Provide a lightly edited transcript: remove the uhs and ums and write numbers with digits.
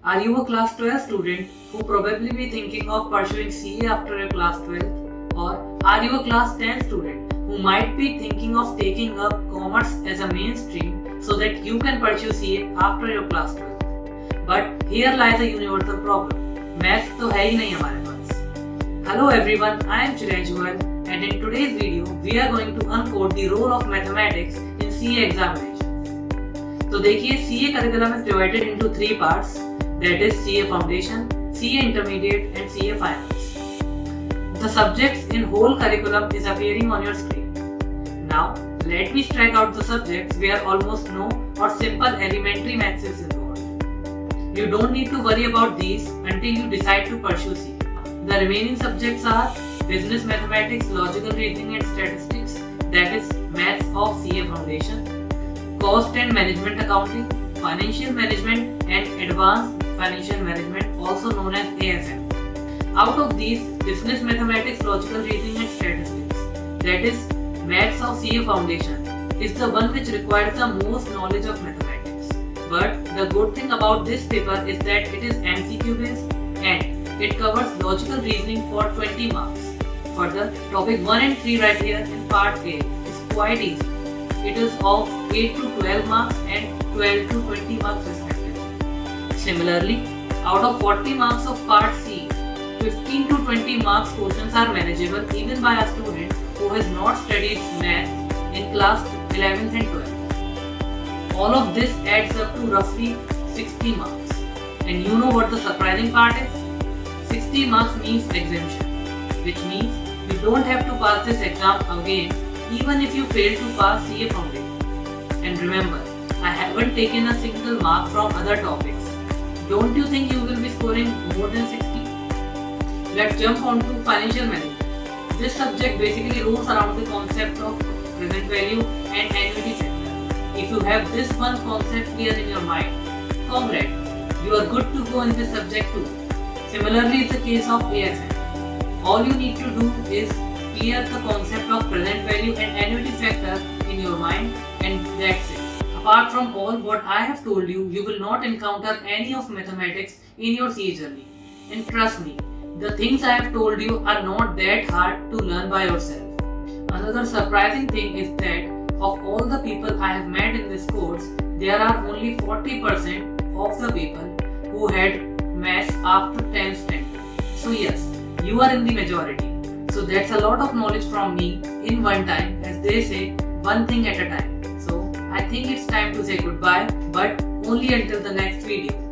Are you a class 12 student who probably be thinking of pursuing CA after your class 12? Or are you a class 10 student who might be thinking of taking up commerce as a mainstream so that you can pursue CA after your class 12? But here lies a universal problem. Maths तो है ही नहीं हमारे पास. Hello everyone, I am Chiraj Goel and in today's video we are going to uncode the role of mathematics in CA examinations. तो देखिए CA curriculum is divided into three parts. That is CA Foundation, CA Intermediate and CA Finals. The subjects in whole curriculum is appearing on your screen. Now, let me strike out the subjects where almost no or simple elementary maths is involved. You don't need to worry about these until you decide to pursue CA. The remaining subjects are Business Mathematics, Logical Reasoning and Statistics, that is Maths of CA Foundation, Cost and Management Accounting, Financial Management and Advanced Financial Management, also known as AFM. Out of these, Business Mathematics, Logical Reasoning and Statistics, that is Maths of CA Foundation, is the one which requires the most knowledge of mathematics. But the good thing about this paper is that it is MCQ based and it covers logical reasoning for 20 marks. Further, topic 1 and 3 right here in part A is quite easy. It is of 8 to 12 marks and 12 to 20 marks respectively. Similarly, out of 40 marks of part C, 15 to 20 marks questions are manageable even by a student who has not studied math in class 11th and 12th. All of this adds up to roughly 60 marks. And you know what the surprising part is? 60 marks means exemption, which means you don't have to pass this exam again even if you fail to pass CA Foundation. And remember, I haven't taken a single mark from other topics. Don't you think you will be scoring more than 60? Let's jump on to financial management. This subject basically rolls around the concept of present value and annuity sector. If you have this one concept clear in your mind, congrats, you are good to go in this subject too. Similarly, it's the case of ASM. All you need to do is clear the concept of present value and annuity factor in your mind and that's it. Apart from all what I have told you, you will not encounter any of mathematics in your CA journey. And trust me, the things I have told you are not that hard to learn by yourself. Another surprising thing is that of all the people I have met in this course, there are only 40% of the people who had maths after 10th standard. So yes, you are in the majority. So that's a lot of knowledge from me in one time, as they say, one thing at a time. So I think it's time to say goodbye, but only until the next video.